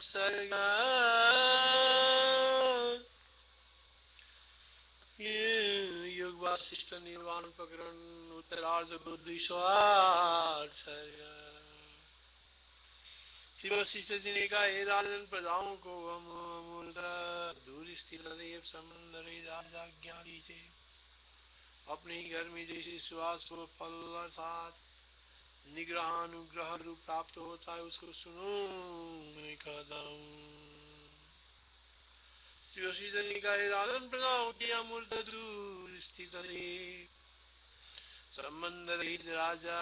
सर्ग युग वासिष्ठ निर्वाण प्रकरण उत्तरार्ध सर्ग। शिव वशिष्ठ जी ने कहा, हे राजन, प्रजाओं को अमूर्त दूर स्थित देव संबंध राजा ज्ञानी थे अपने ही घर में जैसे सुहास को फल अर्थात निग्रहानुग्रह रूप प्राप्त होता है उसको सुनो मैं कहता हूँ। शिव वशिष्ठ जी ने कहा, हे राजन, प्रजाओं की अमूर्त दूर स्थित संबंध रहित राजा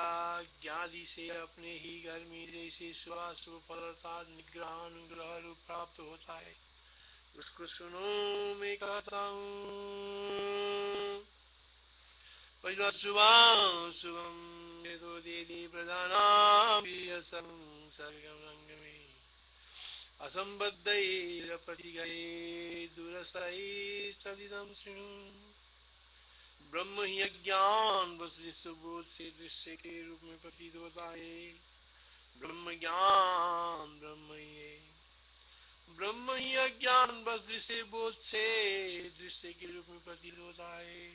ज्ञानी से अपने ही घर में जैसे सुहास फल अर्थात निग्रहानुग्रह रूप प्राप्त होता है उसको सुनो मैं कहता हूँ। शुभम यदो देदी प्रधानां सर्गम रंग में असंबद्धैरपतिगै दूरस्थैस्तदिदं शृणु। ब्रह्म ही अज्ञान बस बोध से दृश्य के रूप में प्रतीत होता है। ब्रह्म ज्ञान ब्रह्म ही है। ब्रह्म ही अज्ञान बस दृश्य बोध से दृश्य के रूप में प्रतीत होता है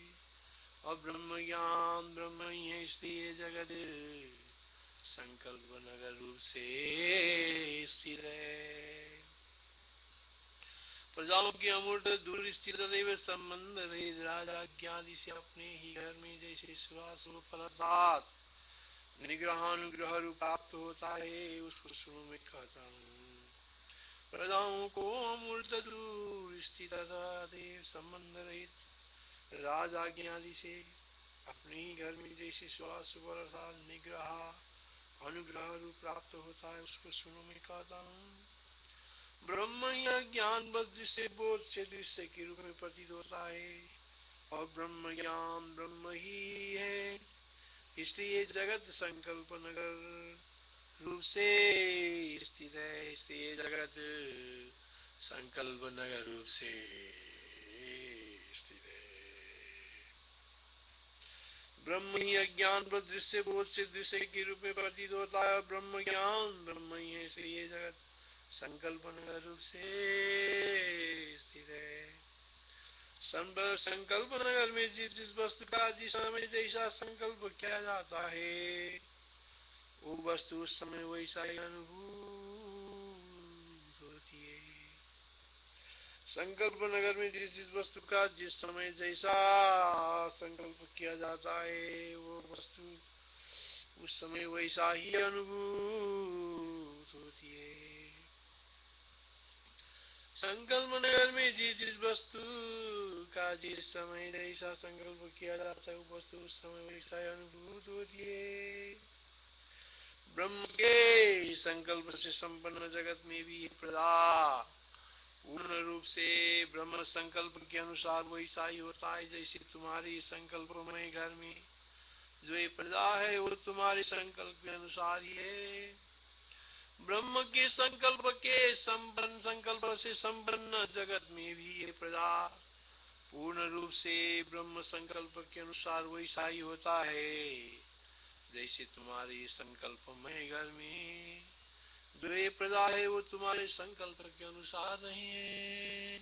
और ब्रह्म ज्ञान ब्रह्म ही है। इसलिए जगत संकल्प नगर रूप से स्थिर है। प्रजाओं की अमूर्त दूर स्थित दैव संबंध रहित राजा ज्ञानी से अपने ही घर में जैसे सुहास फलदात निग्रहानुग्रह रूप प्राप्त होता है उसको सुनो मैं कहता हूँ। प्रजाओं को अमूर्त दूर स्थित देव संबंध रहित राजा ज्ञानी से अपने ही घर में जैसे सुहास फलदात निग्रह अनुग्रह रूप प्राप्त होता है उसको सुनो मैं कहता हूँ। ब्रह्म या ज्ञान बस दृश्य बोध से दृश्य के रूप में प्रतीत होता है और ब्रह्म ज्ञान ब्रह्म ही है। इसलिए जगत संकल्प नगर रूप से स्थित है। इसलिए जगत संकल्प नगर रूप से स्थित है। ब्रह्म ही अज्ञान पर दृश्य बोध से दृश्य के रूप में प्रतीत होता है। ब्रह्म ज्ञान ब्रह्म ही है। इसलिए जगत संकल्प रूप से स्थित है। संकल्प नगर में जिस जिस वस्तु का जिस समय जैसा संकल्प किया जाता है वो वस्तु उस समय वैसा ही अनुभूत होती है। संकल्प नगर में जिस जिस वस्तु का जिस समय जैसा संकल्प किया जाता है वो वस्तु उस समय वैसा ही अनुभूत होती है। संकल्प नगर में जिस जिस वस्तु का जिस समय जैसा संकल्प किया जाता है वो वस्तु उस समय वैसा अनुभूत होती है। ब्रह्म के संकल्प से संपन्न जगत में भी प्रजा पूर्ण रूप से ब्रह्म संकल्प के अनुसार वैसा ही होता है। जैसे तुम्हारी संकल्पमय घर में जो ये प्रजा है वो तुम्हारे संकल्प के अनुसार ही है। ब्रह्म के संकल्प के संपन्न संकल्प से संपन्न जगत में भी ये प्रजा पूर्ण रूप से ब्रह्म संकल्प के अनुसार वैसा ही होता है। जैसे तुम्हारे संकल्पमय घर में जो ये प्रजा है वो तुम्हारे संकल्प के अनुसार नहीं है।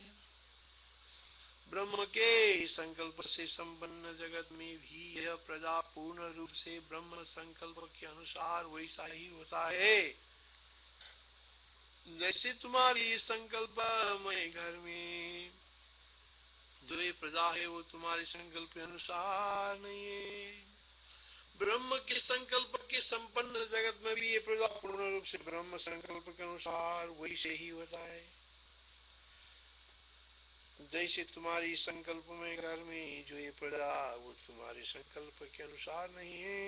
ब्रह्म के संकल्प से संपन्न जगत में भी यह प्रजा पूर्ण रूप से ब्रह्म संकल्प के अनुसार वैसा ही होता है। जैसे तुम्हारी संकल्पमय घर में जो ये प्रजा है वो तुम्हारे संकल्प के अनुसार नहीं है। ब्रह्म के संकल्प के संपन्न जगत में भी ये प्रजा पूर्ण रूप से ब्रह्म संकल्प के अनुसार वैसे ही होता है। जैसे तुम्हारी संकल्प में घर में जो ये प्रजा वो तुम्हारे संकल्प के अनुसार नहीं है।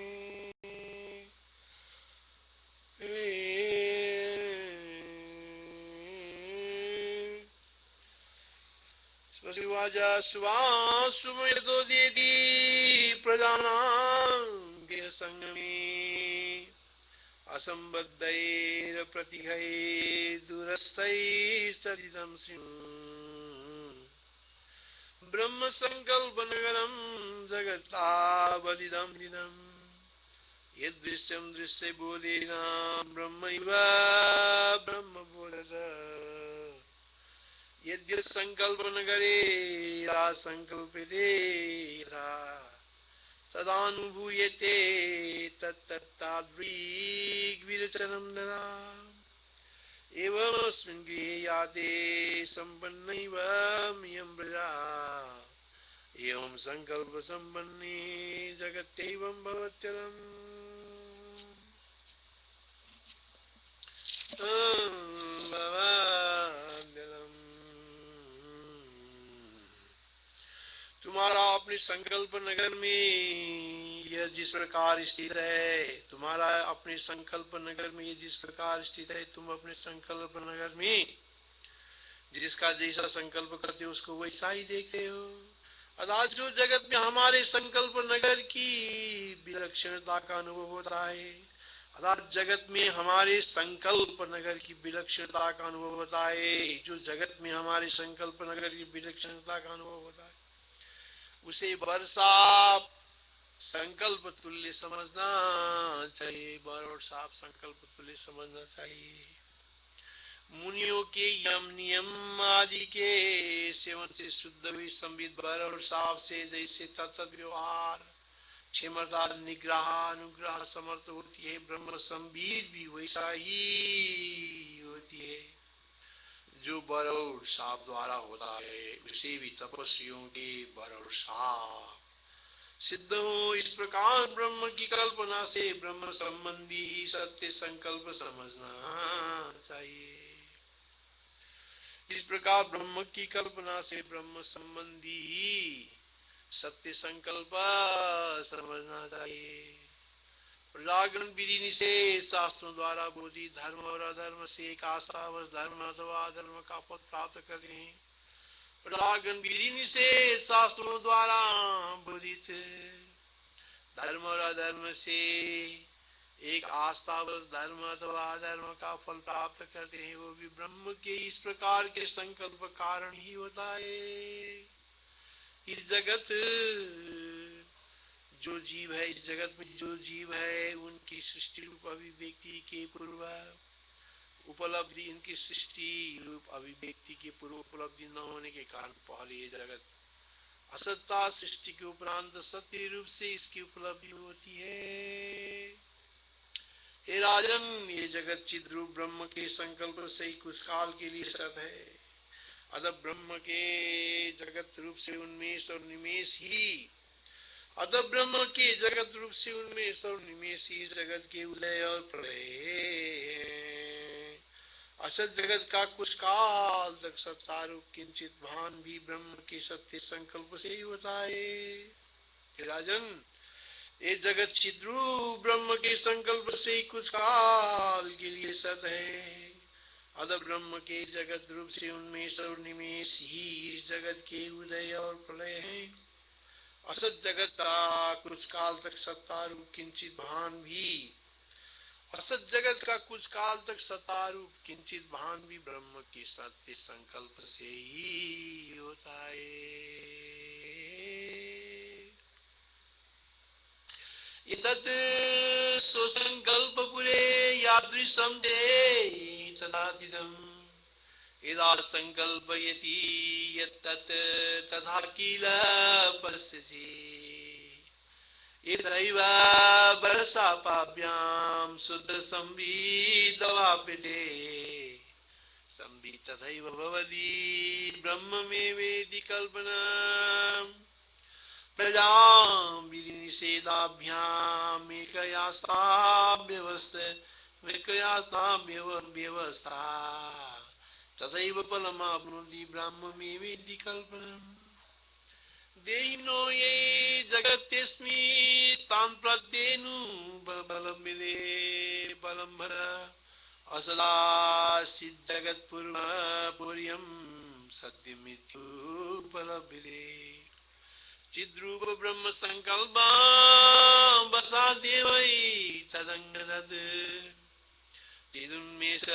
शिवाजा सुमेधो देदी प्रजानां के संग में असंबद्धैर प्रतिहै दूरस्थैस्तदिदं ब्रह्म संकल्प नगरम जगतावदिदं यदृश्यं दृश्य बोधेन ब्रह्मैव संकल्प न करे संकल्पितेरा तदानुभूयते तत्तत्ताद्रीग्विरचनं नरा एवमस्मिन् गृहे याते सम्पन्नैव मियं प्रजा एवं संकल्प संपन्ने जगत्यैवं भवत्यलम् तुम्हारा अपने संकल्प नगर में यह जिस प्रकार स्थित है, तुम्हारा अपने संकल्प नगर में यह जिस प्रकार स्थित है, तुम अपने संकल्प नगर में जिसका जैसा संकल्प करते हो उसको वैसा ही देखते हो। अर्थात जो जगत में हमारे संकल्प नगर की विलक्षणता का अनुभव होता है, अर्थात जगत में हमारे संकल्प नगर की विलक्षणता का अनुभव होता है, जो जगत में हमारे संकल्प नगर की विलक्षणता का अनुभव होता है, उसे वर्षा संकल्प तुल्य समझना चाहिए। वर्षा संकल्प तुल्य समझना चाहिए। मुनियों के यम नियम आदि के सेवन से शुद्ध हुई संविद वर्षा से जैसे तत्त व्यवहार क्षमता निग्रह अनुग्रह समर्थ होती है, ब्रह्म संविद भी वैसा ही होती है जो बर और साप द्वारा होता है। उसे भी तपस्वियों के बर और साप सिद्ध हो। इस प्रकार ब्रह्म की कल्पना से ब्रह्म संबंधी ही सत्य संकल्प समझना चाहिए। इस प्रकार ब्रह्म की कल्पना से ब्रह्म संबंधी ही सत्य संकल्प समझना चाहिए। प्रजागण विधि निषेध शास्त्रों द्वारा बोधित धर्म और अधर्म से एक आशावश धर्म अथवा अधर्म का पद प्राप्त करते हैं। प्रजागण विधि निषेध शास्त्रों द्वारा बोधित धर्म और अधर्म से एक आस्थावश धर्म अथवा अधर्म का फल प्राप्त करते हैं, वो भी ब्रह्म के इस प्रकार के संकल्प कारण ही होता है। इस जगत जो जीव है, इस जगत में जो जीव है, उनकी सृष्टि रूप अभिव्यक्ति के पूर्व उपलब्धि, इनकी सृष्टि रूप अभिव्यक्ति के पूर्व उपलब्धि न होने के कारण पहले ये जगत असत्ता सृष्टि के उपरांत सत्य रूप से इसकी उपलब्धि होती है। हे राजन, ये जगत चिद रूप ब्रह्म के संकल्प से ही कुछ काल के लिए सत है। अतः ब्रह्म के जगत रूप से उन्मेष और निमेष ही ब्रह्म के जगत रूप से उन्मेष और निमेष ही जगत के उदय और प्रलय। असत जगत का कुछ काल तक सत्ता रूप किंचित भान भी ब्रह्म के सत्य संकल्प से ही होता है। राजन, ये जगत चिद्रूप ब्रह्म के संकल्प से कुछ काल के लिए सत है। अतः ब्रह्म के जगत रूप से उन्मेष और निमेष ही इस जगत के उदय और प्रलय है। असत जगत का कुछ काल तक सत्ता रूप किंचित भान भी, असत जगत का कुछ काल तक सत्ता रूप किंचित भान भी ब्रह्म के सत्य संकल्प से ही होता है। इतत् स्वसंकल्प पुरे यादृशं ते तदादिदम् यदा संकल्पयति यत्तत् तथा किल पश्यसि। इदैव वर्षापाभ्यां शुद्ध संविदवाप्यते संविद तथैव भवति ब्रह्ममेवेति कल्पनाम्। प्रजां विधि निषेधाभ्याम् एकयास्ता व्यवस्था तथैव फलमाप्नोति ब्रह्ममेवेति कल्पनम्। देहिनो ये जगत्यस्मिन् तान् प्रत्येनु बलं मिले बलं भर असदासित् जगत्पूर्वं सत्यमित्युपलभ्यते। चिद्रूप ब्रह्म संकल्पं वसादेवै तदङ्गदत् चिदुन्मेष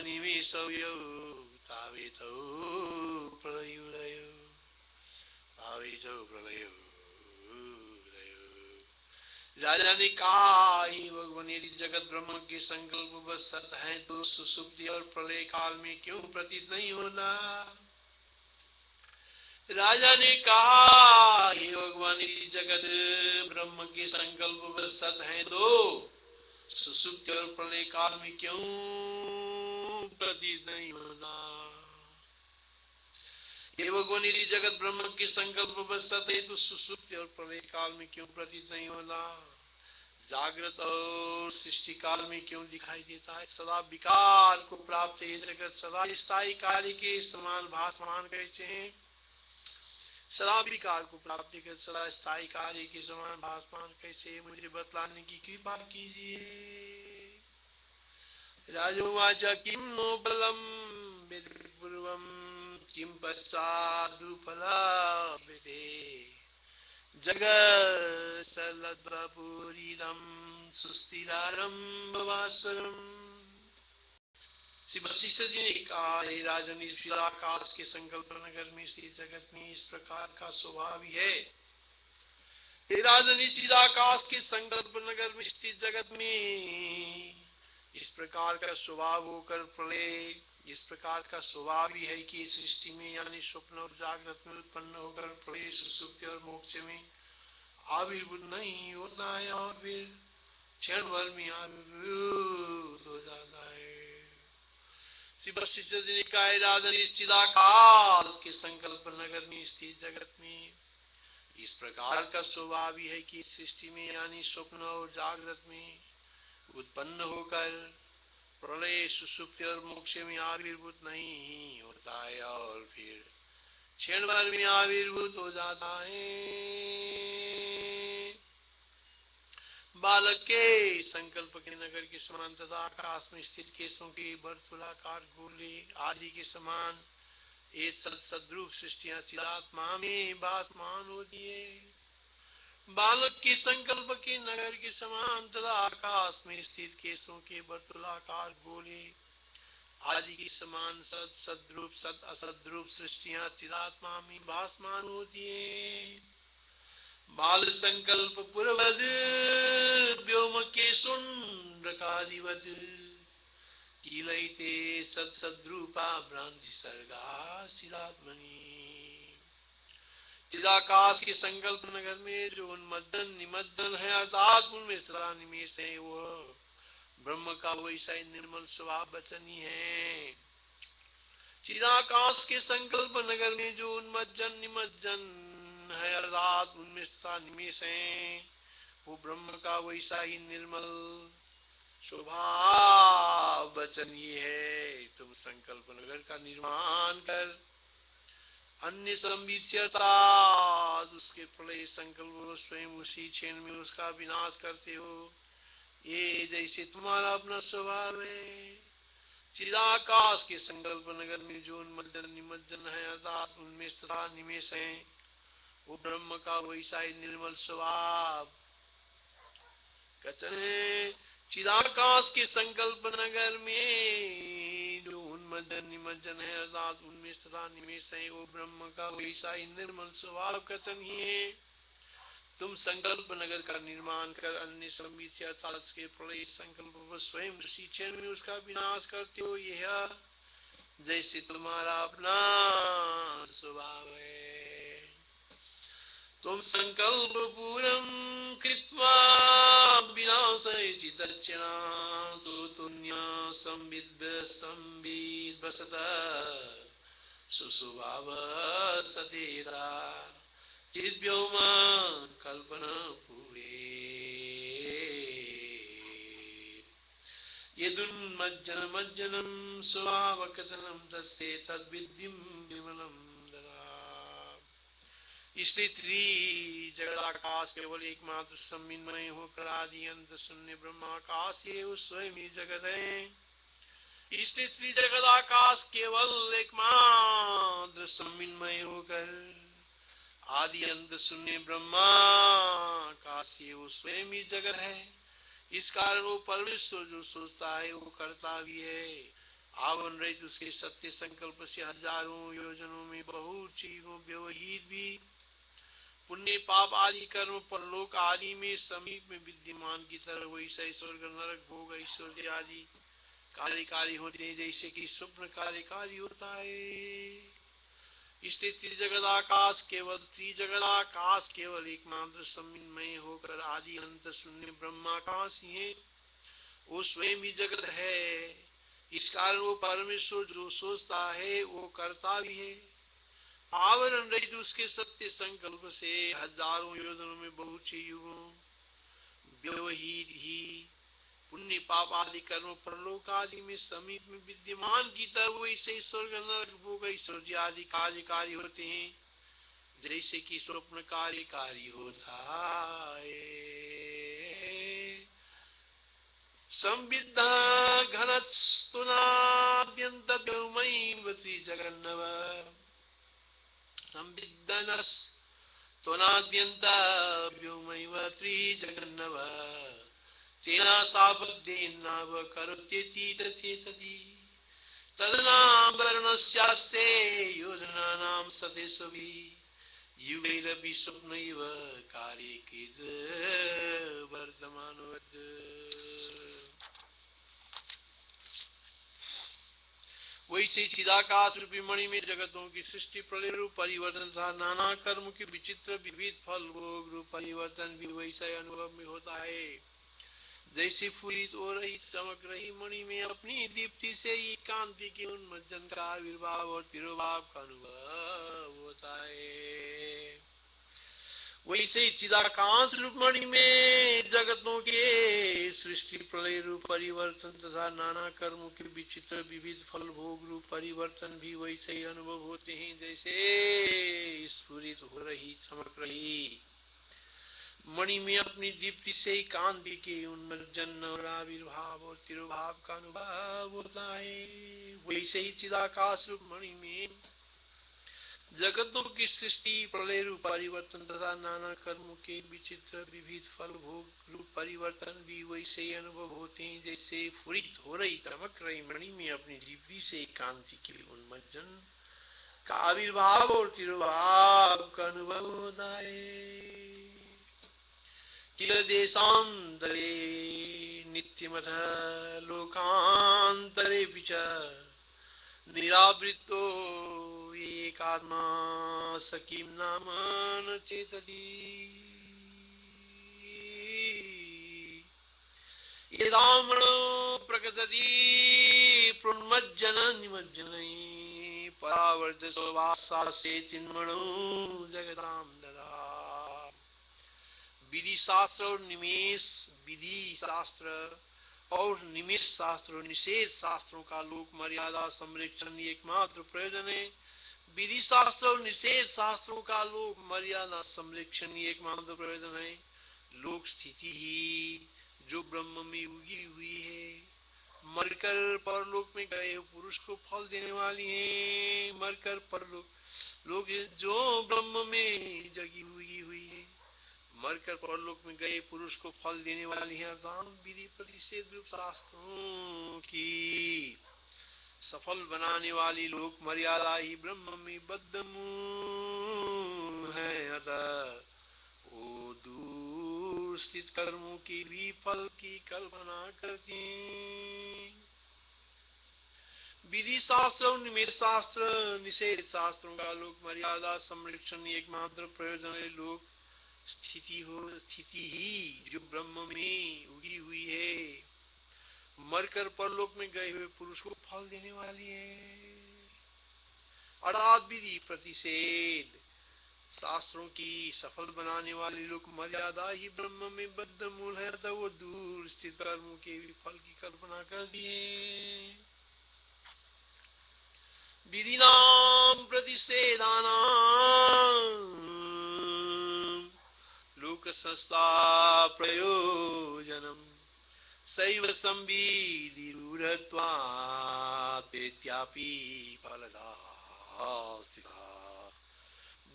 निमेषौ यौ तावेतौ प्रलयोदयो तावेतौ प्रलयोदयो। राजा ने कहा, ही भगवान, यदि जगत ब्रह्म के संकल्प बस सत है तो सुसुप्ति और प्रलय काल में क्यों प्रतीत नहीं होना। राजा ने कहा, हे भगवान, यदि जगत ब्रह्म के संकल्प सत है तो सुसुप्ति और प्रलय काल में क्यों प्रतीत नहीं होता? हे भगवान, यदि जगत ब्रह्म के संकल्प सत है तो सुसुप्ति और प्रलय काल में क्यों प्रतीत नहीं होता? जागृत और सृष्टि काल में क्यों दिखाई देता है? सदा विकार को प्राप्त है जगत, सदा स्थायी कार्य के समान भासमान कैसे हैं? सदा विकार को प्राप्ति कर सदा स्थायी कार्य के समान भासमान कैसे? मुझे बतलाने की कृपा कीजिए। राजोवाच किं नो बलम विपूर्वम किं पश्चादुपलभ्यते जगत्सलद्वपुरीदं सुस्थिरारम्भवासरम्। श्री वशिष्ठ जी ने कहा, हे राजन, इस आकाश के संकल्प नगर में से जगत में इस प्रकार का स्वभाव ही है। हे राजन, इस आकाश के संकल्प नगर में स्थित जगत में इस प्रकार का स्वभाव होकर प्रलय इस प्रकार का स्वभाव ही है कि सृष्टि में यानी स्वप्न और जागृत में उत्पन्न होकर प्रलय सुसुप्ति और मोक्ष में आविर्भूत नहीं होता है और फिर क्षण भर में आविर्भूत हो जाता है। श्री वशिष्ठ जी ने कहा, राजन, इस चिदाकाश के संकल्प नगर में स्थित जगत में इस प्रकार का स्वभाव ही है कि सृष्टि में यानी स्वप्न और जागृत में उत्पन्न होकर प्रलय सुसुप्ति और मोक्ष में आविर्भूत नहीं होता है और फिर क्षण भर में आविर्भूत हो जाता है। बालक के संकल्प के नगर के समान तथा आकाश में स्थित केशों के वर्तुलाकार गोले आदि के समान एक सद्रूप सृष्टियां चिदात्मा में भासमान होती है। बालक के संकल्प के नगर के समान तथा आकाश में स्थित केशों के वर्तुलाकार गोले आदि के समान सद्रूप सद असद्रूप सृष्टियां चिदात्मा में भासमान होती है। बाल संकल्प पूर्वज व्योम के शुंड्रकादिवत कीलयते सद्रूपा भ्रांति सर्गा शिलात्मनि। चिदाकाश के संकल्प नगर में जो उन्मज्जन निमज्जन है अर्थात उनमें सदा निमेष है, वह ब्रह्म का वैसा ही निर्मल स्वभाव वचनी है। चिदाकाश के संकल्प नगर में जो उन्मज्जन निमज्जन है अर्थात उनमें सदा निमेष है, वो ब्रह्म का वैसा ही निर्मल स्वभाव वचनी है। तुम संकल्प नगर का निर्माण कर अन्य संविच्यता उसके प्रलय संकल्प स्वयं उसी क्षण में उसका विनाश करते हो, ये जैसे तुम्हारा अपना स्वभाव है। चिदाकाश के संकल्प नगर में जो उन्मज्जन निमज्जन है अर्थात उनमें सदा निमेष है, वो ब्रह्म का वैसा ही निर्मल स्वभाव कथन है। चिदाकाश के संकल्प नगर में जो उन्मज्जन निमज्जन है अर्थात उनमें सदा निमेष है, वो ब्रह्म का वैसा ही निर्मल स्वभाव कथन ही है। तुम संकल्प नगर का निर्माण कर अन्य संविच्य अर्थात उसके प्रलय संकल्प स्वयं उसी क्षण में उसका विनाश करते हो, यह जैसे तुम्हारा अपना स्वभाव है। तुम संकल्प पूरं कृत्वा विनाशय चिदक्षिणा तो तुन्या संविद्वसत सुस्वभाव सतेरा चिद्व्योम कल्पना पूरे यदुन्मज्जनमज्जनं स्वभावकथनं तस्ते तद्विद्धिं विमलं ददा। इसलिए जगदाकाश केवल एकमात्र सम्मिन्मय होकर आदि अंत शून्य ब्रह्माकाश ये स्वयं ही जगत है। इसलिए जगदाकाश केवल एकमात्र सम्मिन्मय होकर आदि अंत शून्य ब्रह्माकाश ये स्वयं ही जगत है। इस कारण वो परमेश्वर जो सोचता है वो करता भी है। आवन रहित उसके सत्य संकल्प से हजारों योजनों में बहुत चीजों व्यवहित भी पुण्य पाप आदि कर्म परलोक आदि में समीप में विद्यमान की तरह वैसे स्वर्ग नरक भोग ऐश्वर्य आदि कार्यकारी होते हैं, जैसे कि स्वप्न कार्यकारी होता है। इसलिए त्रिजगदाकाश केवल एकमात्र सम्मिन्मय होकर आदि अनंत शून्य ब्रह्माकाश ही है। वो स्वयं भी जगत है। इस कारण वो परमेश्वर जो सोचता है वो करता भी है। आवरण रहित उसके सत्य संकल्प से हजारों योजनों में बहुत से युगों व्यवहित ही पुण्य पाप आदि कर्म परलोक आदि में समीप में विद्यमान की तरह वैसे स्वर्ग नरक भोग ऐश्वर्य आदि कार्यकारी होते हैं, जैसे कि स्वप्न कार्यकारी होता है। संविद्धा घनस्तुनाद्यंत व्योमयी जगन्नव संविद्दनस्तुनाद्यंत व्योमैव त्रिजगन्नव तेना साबद्धेनाव करोत्येति तथेतति तदनावरणस्यास्ते योजनानां सदेशभि युगैरपि स्वप्नैव कार्येकिद वर्तमानवत्। वैसे चिदाकाश रूपी मणि में जगतों की सृष्टि प्रलय रूप परिवर्तन तथा नाना कर्म के विचित्र विविध फल भोग रूप परिवर्तन भी वैसा अनुभव में होता है। जैसे फूलित हो रही चमक रही मणि में अपनी दीप्ति से ही कांति के उन्मज्जन का आविर्भाव और तिरोभाव का अनुभव होता है। वैसे चिदाकाश रूप मणि में जगतों के सृष्टि प्रलय रूप परिवर्तन तथा नाना कर्मों के विचित्र विविध फल भोग रूप परिवर्तन भी वैसे ही अनुभव होते हैं। जैसे स्फुरित हो रही चमक रही मणि में अपनी दीप्ति से कांति के उन्मज्जन और आविर्भाव और तिरोभाव का अनुभव होता है। वैसे ही चिदाकाश रूप मणि में जगतों की सृष्टि प्रलय रूप परिवर्तन तथा नाना कर्मों के विचित्र विविध फल भोग रूप परिवर्तन भी वैसे ही अनुभव होते हैं। जैसे फुरित हो रही चमक रही मणि में अपनी दीप्ति से कांति के उन्मज्जन का आविर्भाव और तिरोभाव का अनुभव होता है। किल देशांतरे नित्यमथ लोकांतरे विच निरावृतो एकात्मा सकीम नाम न चेतति यदामणो प्रकटति प्रोन्मज्जन निमज्जनै परावर्त शोभासा से चिन्मणो जगतां ददा। विधि शास्त्र और निमिष शास्त्र और निषेध शास्त्रों का लोक मर्यादा संरक्षण एकमात्र प्रयोजन है। विधि शास्त्र और निषेध शास्त्रों का लोक मर्यादा संरक्षण एकमात्र प्रयोजन है। लोक स्थिति ही जो ब्रह्म में उगी हुई है, मरकर परलोक में गए पुरुष को फल देने वाली है। मरकर परलोक लोग जो ब्रह्म में जगी हुई है, मरकर परलोक में गए पुरुष को फल देने वाली है। विधि प्रतिषेध रूप शास्त्रों की सफल बनाने वाली लोक मर्यादा ही ब्रह्म में बद्ध है। अतः वो दूर स्थित कर्मों की भी फल की कल्पना करती हैं। विधि शास्त्र और निमिष शास्त्र निषेध शास्त्रों का लोक मर्यादा संरक्षण एकमात्र प्रयोजन है। लोक स्थिति ही जो ब्रह्म में उगी हुई है, मरकर परलोक में गए हुए पुरुष को फल देने वाली है। अर्थात विधि प्रतिषेध शास्त्रों की सफल बनाने वाली लोक मर्यादा ही ब्रह्म में बद्ध मूल है। तो वो दूर स्थित कर्मों के भी फल की कल्पना कर दिए। विधि नाम प्रतिषेधानां लोक संस्था प्रयोजनम सैव संविधिरूढ़त्वापेत्यापि फलदास्तिका।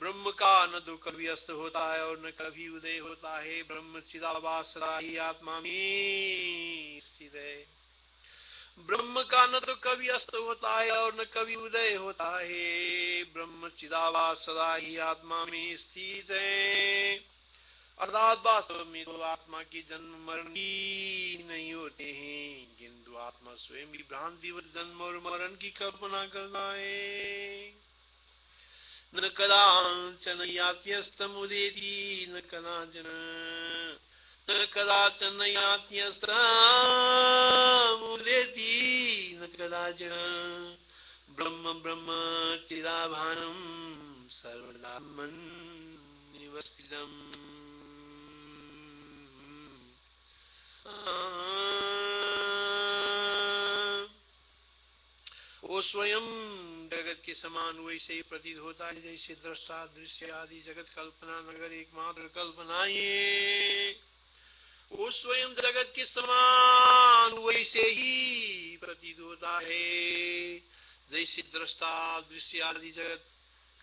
ब्रह्म का न तो कभी अस्त होता है और न कभी उदय होता है। ब्रह्म चिदाभास सदा ही आत्मा में स्थित है। ब्रह्म का न तो कभी अस्त होता है और न कभी उदय होता है। ब्रह्म चिदाभास सदा ही आत्मा में स्थित है। अर्थात वास्तव में तो आत्मा की जन्म मरण ही नहीं होते हैं, किंतु आत्मा स्वयं भी भ्रांतिवत जन्म और मरण की कल्पना करता है। न कदाचन यात्यस्तमुदेति न कदाचन न कदाचन यात्यस्तमुदेति न कदाचन ब्रह्म ब्रह्म चिदाभानं सर्वदा मन्निवस्थितम्। वो स्वयं जगत के समान वैसे ही प्रतीत होता है जैसे दृष्टा दृश्य आदि जगत कल्पना नगर एकमात्र कल्पना ये। वो स्वयं जगत के समान वैसे ही प्रतीत होता है जैसे दृष्टा दृश्य आदि जगत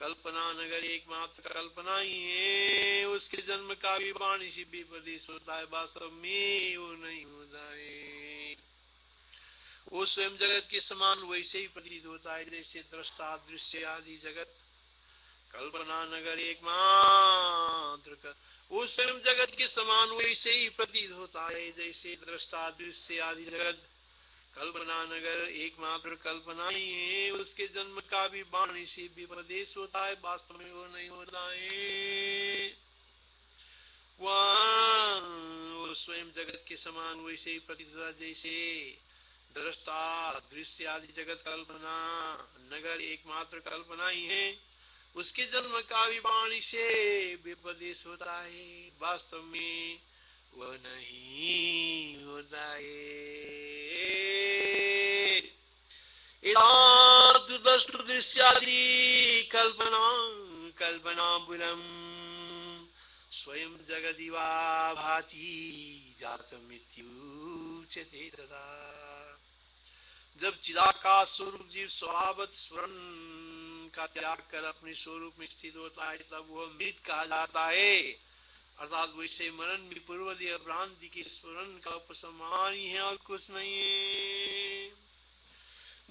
कल्पना नगर एकमात्र कल्पना ही है। उसके जन्म का भी वाणी से विपदेश होता है, वास्तव में वो नहीं होता है। वो स्वयं जगत के समान वैसे ही प्रतीत होता है जैसे दृष्टा दृश्य आदि जगत कल्पना नगर एकमात्र वो स्वयं जगत के समान वैसे ही प्रतीत होता है जैसे दृष्टा दृश्य आदि जगत कल्पना नगर एकमात्र कल्पना ही है। उसके जन्म का भी वाणी से विपदेश होता है, वास्तव में वो नहीं होता है। वो स्वयं जगत के समान वैसे ही प्रतीत होता है जैसे दृष्टा दृश्य आदि जगत कल्पना नगर एकमात्र कल्पना ही है। उसके जन्म का भी वाणी से विपदेश होता है, वास्तव में वह नहीं होता है। दृष्टु दृश्यादि कल्पना कल्पना बुलम स्वयं जगदिवा भाति जातमित्युच्यते तदा। जब चिदाकाश स्वरूप जीव स्वभावत स्वरण का त्याग कर अपने स्वरूप में स्थित होता है तब वह मृत कहा जाता है। अर्थात वैसे मरण भी पूर्वदीय भ्रांति के स्वरण का उपसमान ही है और कुछ नहीं है।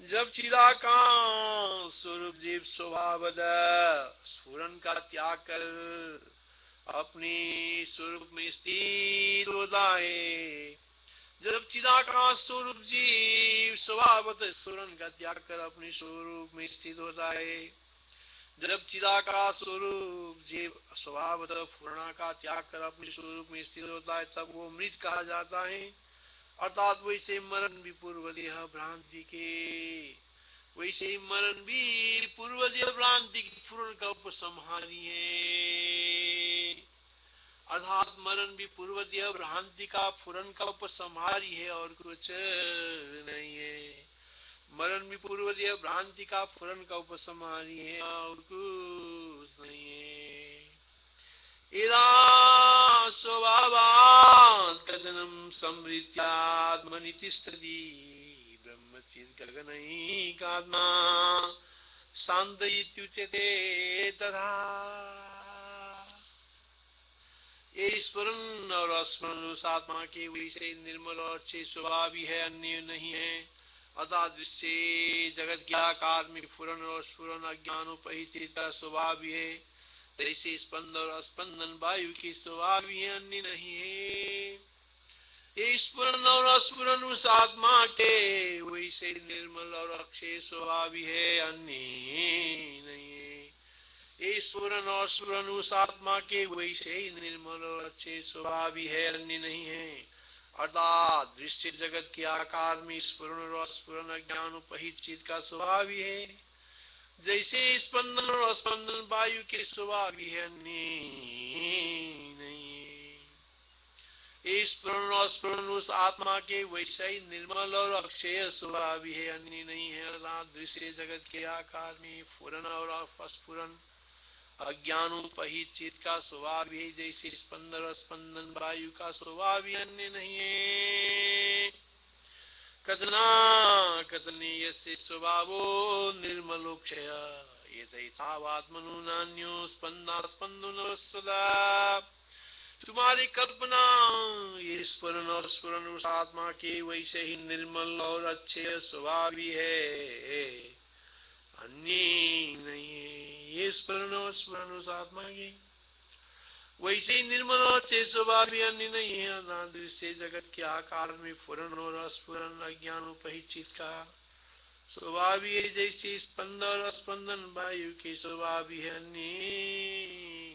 जब चिदाकाश स्वरूप जीव स्वभावत स्वरण का त्याग कर अपने स्वरूप में स्थित होता है, जब चिदाकाश स्वरूप जीव स्वभावत स्वरण का त्याग कर अपने स्वरूप में स्थित होता है, जब चिदाकाश स्वरूप जीव स्वभावत पूर्णा का त्याग कर अपने स्वरूप में स्थित होता है तब वो मृत कहा जाता है। अर्थात वैसे मरण भी पूर्वदेह भ्रांति के वैसे ही मरण भी पूर्वदेह भ्रांति की पूर्ण का उपसंहारी है। अर्थात मरण भी पूर्वदेह भ्रांति का पूर्ण का उपसंहारी है और कुछ नहीं है। मरण भी पूर्वदेह भ्रांति का पूर्ण का उपसंहारी है और कुछ नहीं है। इदा स्वभावात् कथनम समृत्यात्मनि तिष्ठति ब्रह्मचित् गगनैकात्मा शान्त इत्युच्यते तथा। ये स्मरण और अस्मरण उस आत्मा के वैसे निर्मल और अच्छे स्वभाव ही है, अन्य नहीं है। अतः दृश्य जगत के आकार में फुरन और स्फुरन अज्ञानोपहित का स्वभाव भी है, जैसे स्पंदन और स्पंदन वायु की स्वभाव भी है, अन्य नहीं है। ये स्फुरन और स्फुरन उस आत्मा के वैसे निर्मल और अक्षय स्वभाव भी है, अन्य नहीं है। ये स्फुरन और स्फुरन उस आत्मा के वैसे ही निर्मल और अच्छे स्वभाव भी है, अन्य नहीं है। अर्थात दृश्य जगत के आकार में स्फुरन और स्फुरन अज्ञानोपहित चित्त का स्वभाव ही है, जैसे स्पंदन और स्पंदन वायु के स्वभाव ही है, अन्य नहीं है। ये स्फुरन और स्फुरन उस आत्मा के वैसे ही निर्मल और अक्षय स्वभाव ही है, अन्य नहीं है। अर्थात दृश्य जगत के आकार में फुरन और स्फुरन अज्ञानोपहित चित्त का स्वभाव है, जैसे स्पंदन और स्पंदन वायु का स्वभाव ही, अन्य नहीं है। कथना कथने यस्य स्वभावो निर्मलोक्षय यथैतावात्मनो नान्यो स्पंदा स्पंदनो सदा। तुम्हारी कल्पना ये स्फुरन और स्फुरन उस आत्मा के वैसे ही निर्मल और अच्छे स्वभाव ही है, अन्य नहीं है। ये स्फुरन और स्फुरन उस आत्मा के वैसे ही निर्मल और अच्छे स्वभाव भी, अन्य नहीं है। दृश्य जगत के आकार में फुरन और स्फुरन अज्ञानोपहित चित्त का स्वभाव ही है जैसे स्पंदन और स्पंदन वायु के स्वभाव ही है नहीं।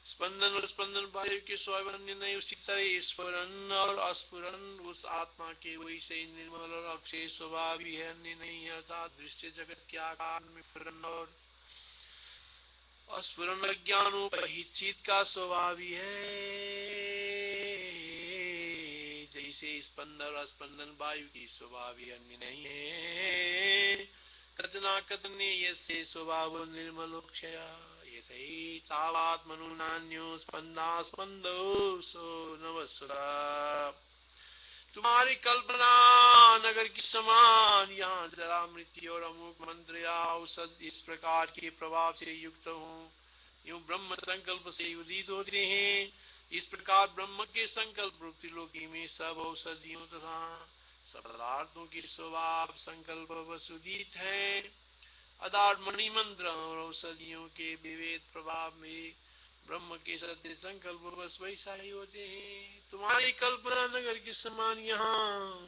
स्पंदन और स्पंदन वायु के स्वभाव अन्य नहीं, उसी तरह स्फुरन और अस्फुरन उस आत्मा के वैसे ही निर्मल और अक्षय स्वभाव ही है, अन्य नहीं है। अर्थात दृश्य जगत के आकार में स्फुरन और अस्फुरन अज्ञानोपहित चित्त का स्वभाव ही है, जैसे स्पंदन और स्पंदन वायु की स्वभाव ही अन्य नहीं है। कथना कथने यस्य स्वभाव निर्मलोक्षया यथै तावात् मनुनान्यो स्पंदा स्पंदो सो नवस्वरा। तुम्हारी कल्पना नगर की समान यहाँ जरा मृत्यु और अमुक मंत्र या औषध इस प्रकार के प्रभाव से युक्त हूँ, यूं ब्रह्म संकल्प से उदित होते हैं। इस प्रकार ब्रह्म के संकल्प त्रिलोकी में सब औषधियों तथा सब पदार्थों के स्वभाव संकल्प वसुदित है। अदार मणि मंत्र और औषधियों के विवेद प्रभाव में ब्रह्म के सत्य संकल्प बस वैसा ही होते हैं। तुम्हारी कल्पना नगर के समान यहाँ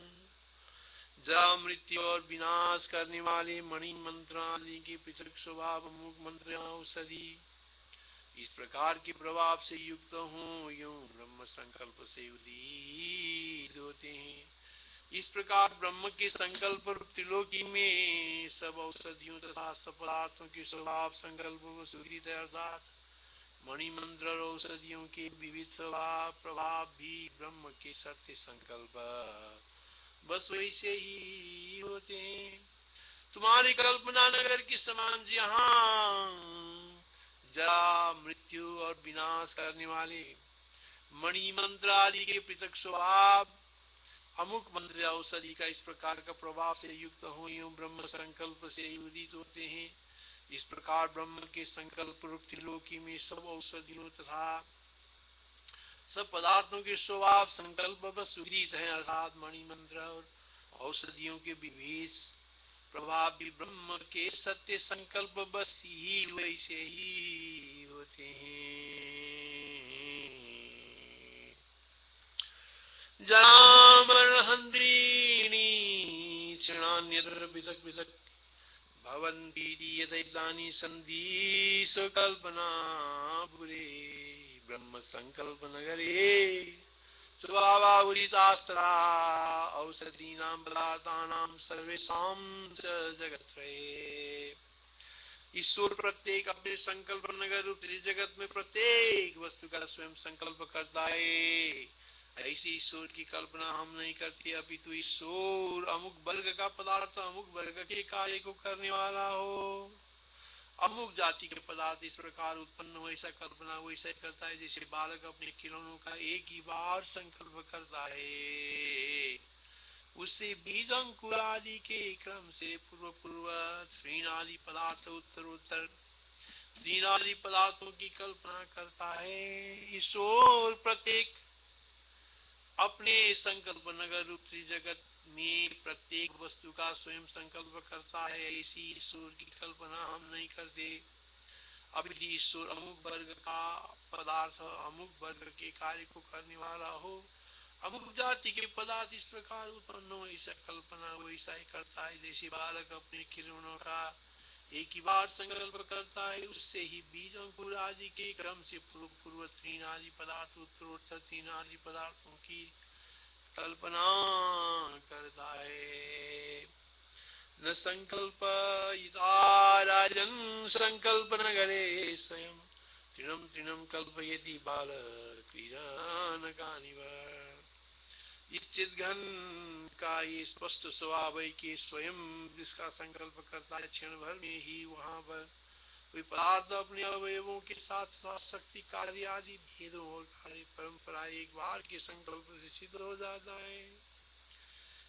जरा मृत्यु और विनाश करने वाले मणि मंत्र आदि के पृथक स्वभाव अमुक मंत्र औषधि इस प्रकार के प्रभाव से युक्त हूँ, यूं ब्रह्म संकल्प से उदित होते हैं। इस प्रकार ब्रह्म के संकल्प त्रिलोकी में सब औषधियों तथा सब पदार्थों के स्वभाव संकल्प वसुदित है। अर्थात मणि मंत्र और औषधियों के विविध स्वभाव प्रभाव भी ब्रह्म के सत्य संकल्प बस वैसे ही होते हैं। तुम्हारी कल्पना नगर के समान जहाँ जरा मृत्यु और विनाश करने वाले मणि मंत्र आदि के पृथक स्वभाव अमुक मंत्र औषधि का इस प्रकार का प्रभाव से युक्त हो, यूं ब्रह्म संकल्प से उदित होते हैं। इस प्रकार ब्रह्म के संकल्प रूप त्रिलोकी में सब औषधियों तथा सब पदार्थों के स्वभाव संकल्प बस उदित है। अर्थात मणि मंत्र और औषधियों के विविध प्रभाव भी ब्रह्म के सत्य संकल्प बस ही वैसे ही होते हैं। जामर्हन्त्रीणि क्षणान्यत्र पृथक् पृथक् भवन्तीति यथैतानि सन्ति स्वकल्पना पुरे ब्रह्म संकल्प नगरे स्वभावावृतास्त्रा औषधीनां पदार्थानां सर्वेषां च जगत्त्रये। ईश्वर प्रत्येक अपने संकल्प नगर रूप जगत में प्रत्येक वस्तु का स्वयं संकल्प करता है। ऐसी ईश्वर की कल्पना हम नहीं करते, अपितु ईश्वर अमुक वर्ग का पदार्थ अमुक वर्ग के कार्य को करने वाला हो। अमुक जाति के पदार्थ इस प्रकार उत्पन्न वैसा कल्पना वैसा करता है, जैसे बालक अपने खिलौनों का एक ही बार संकल्प करता है। उससे बीज अंकुर आदि के क्रम से पूर्व पूर्व तृण आदि पदार्थ उत्तरोत्तर तीन आदि पदार्थों की कल्पना करता है। ईश्वर प्रत्येक अपने संकल्प नगर रूप जगत में प्रत्येक वस्तु का स्वयं संकल्प करता है। इसी ईश्वर की कल्पना हम नहीं करते। अभी ईश्वर अमुक वर्ग का पदार्थ अमुक वर्ग के कार्य को करने वाला हो, अमुक जाति के पदार्थ इस प्रकार उत्पन्न हो, ऐसा कल्पना वैसा ही करता है। जैसे बालक अपने खिलौनों का एक ही बार संकल्प करता है, उससे ही बीज अंकुर आदि के क्रम से पूर्व पूर्व तीन आदि पदार्थ उत्तरोत्तर तीन आदि पदार्थों की कल्पना करता है। न संकल्प राजन संकल्प न करे स्वयं तृणम तृणम कल्पयति बाल क्रीडन कानिवर। इस चिद्घन का ये स्पष्ट स्वभाव है कि स्वयं जिसका संकल्प करता है क्षण भर में ही वहां पर कोई पदार्थ अपने अवयवों के साथ साथ शक्ति कार्य आदि भेदों और कार्य परंपरा एक बार के संकल्प से सिद्ध हो जाता है।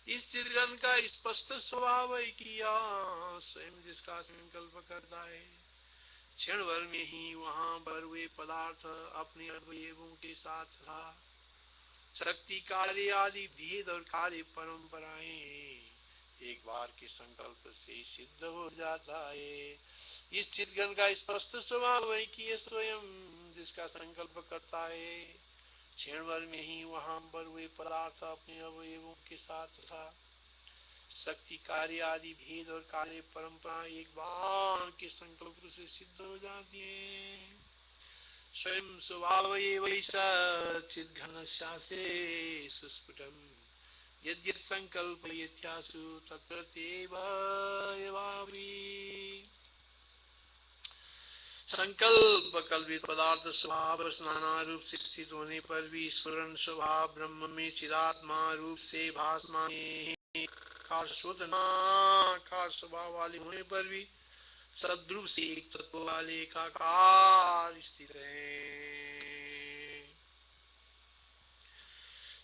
इस चिद्घन का स्पष्ट स्वभाव है कि यह स्वयं जिसका संकल्प करता है क्षण भर में ही वहां पर वे पदार्थ अपने अवयवों के साथ था शक्ति कार्य आदि भेद और कार्य परंपराएं एक बार के संकल्प से सिद्ध हो जाता है। इस चिद्घन का स्पष्ट स्वभाव है कि ये स्वयं जिसका संकल्प करता है क्षण भर में ही वहां पर वे पदार्थ अपने अवयवों के साथ था शक्ति, कार्य आदि भेद और कार्य परंपरा एक बार के संकल्प से सिद्ध हो जाती है। स्वयं स्वभाव वैसा चिद्घनश्यासे सुस्फुटम यद्यत् संकल्प यथ्यासु तत्र तेवावि। संकल्प कल्पित पदार्थ स्वभाव नाना रूप से स्थित होने पर भी स्फुरन स्वभाव ब्रह्म में चिदात्मा रूप से भासमान कार स्वभाव वाले होने पर भी सद्रूप से एक तत्व वाले एकाकार स्थित है।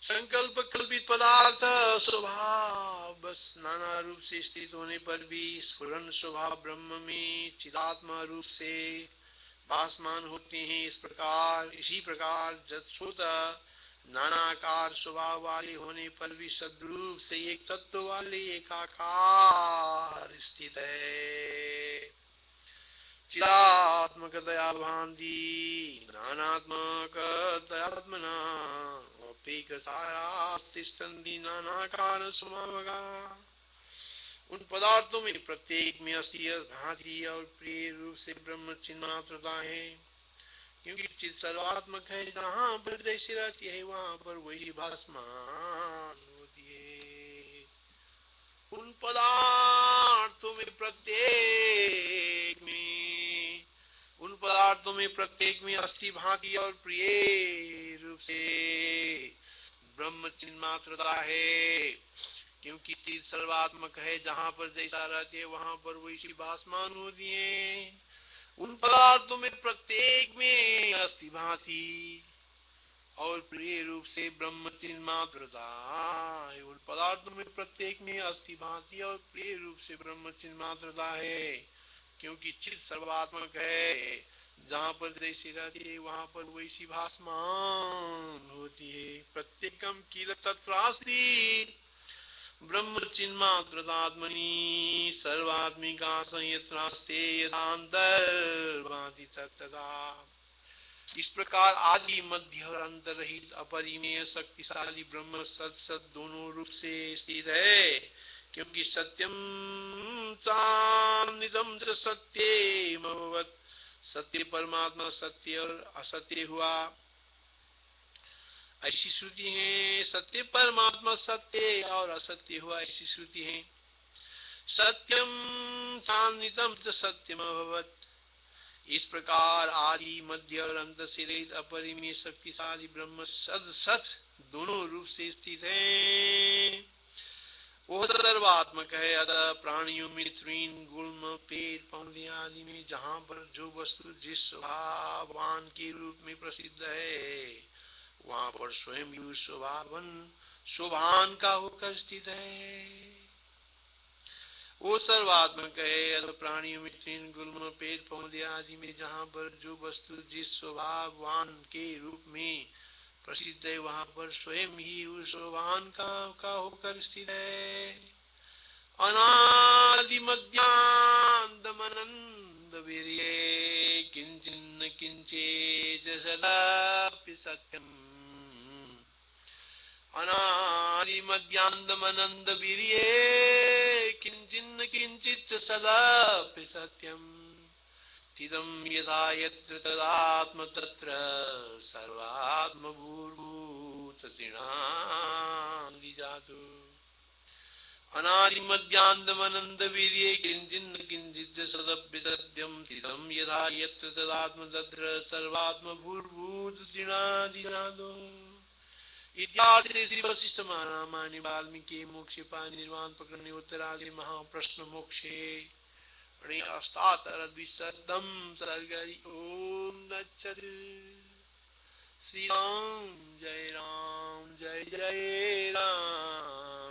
संकल्प कल्पित पदार्थ स्वभाव बस नाना रूप से स्थित होने पर भी स्फुरन स्वभाव ब्रह्म में चिदात्मा रूप से भासमान होते हैं। इसी प्रकार जत्सुत नानाकार स्वभाव वाले होने पर भी सद्रूप से एक तत्व वाले एकाकार स्थित है। चिदात्मकतया भान्ति नानात्मकतयात्मना अपेकसारास्तिष्ठन्ति नानाकार स्वभावगा। उन पदार्थों में प्रत्येक में अस्ति भांति और प्रिय रूप से ब्रह्म चिन्मात्रता है, क्योंकि चित सर्वात्मक है। जहाँ पर जैसी रहती है वहाँ पर वही भासमान होती है। उन पदार्थों में प्रत्येक में अस्ति भांति और प्रिय रूप से ब्रह्म चिन्मात्रता है, क्योंकि चित सर्वात्मक है। जहाँ पर जैसा रहती है वहाँ पर वैसी भासमान होती है। उन पदार्थों में प्रत्येक में अस्ति भांति और प्रिय रूप से ब्रह्म चिन्मात्रता है। उन पदार्थों में प्रत्येक में अस्ति भांति और प्रिय रूप से ब्रह्म चिन्मात्रता है, क्योंकि चित सर्वात्मक है। जहाँ पर जैसी रहती है वहाँ पर वैसी भासमान होती है। प्रत्येकम किल तत्रास्ति ब्रह्म चिन्मात्रतात्मनि सर्वात्मिका संयत्रास्ते यदान्तर्भाति तत्तदा। इस प्रकार आदि मध्य और अंतर रहित अपरिमेय शक्तिशाली ब्रह्म सत दोनों रूप से स्थित है, क्योंकि सत्यम चानिदम च सत्येमभवत्। सत्य परमात्मा सत्य और असत्य हुआ, ऐसी श्रुति है। सत्य परमात्मा सत्य और असत्य हुआ, ऐसी श्रुति है। सत्यम सान्निधम च सत्यम अभवत्। इस प्रकार आदि मध्य और अंत से रहित अपरिमेय शक्तिशाली ब्रह्म सत दोनों रूप से स्थित है। वो सर्वात्मक है। अतः प्राणियों में तृण गुल्म पेड़ पौधे आदि में जहाँ पर जो वस्तु जिस स्वभावान के रूप में प्रसिद्ध है वहाँ पर स्वयं शोभान का होकर स्थित है। वो सर्वात्मक है। अतः प्राणियों में तृण गुल्म पेड़ पौधे आदि में जहाँ पर जो वस्तु जिस स्वभावान के रूप में प्रसिद्ध है वहाँ पर स्वयं ही उस स्वभावान का होकर स्थित है। अनादि मध्यान्तमनन्द वीर्ये किंचिन्न किंचेत् सदापि सत्यम्। अनादि मध्यान्तमनन्द वीर्ये किंचिन्न किंचित् सदापि सत्यम्। चिदं यथा यत्र तदात्म तत्र सर्वात्मभूततृणादिजातु। अनादि मध्यान्तमनन्द वीर्ये किंचिन्न किंचित् सदप्य सत्यं। चिदं यथा यत्र तदात्म तत्र सर्वात्मभूततृणादिजातु। इत्यादि श्री वशिष्ठ महारामायणे वाल्मीकि मोक्षे निर्वाण प्रकरणे उत्तरादि महाप्रश्न मोक्षे अष्टादशद्विशतम् सर्गरि ओम तत्सत्। श्री राम जय राम जय जय राम।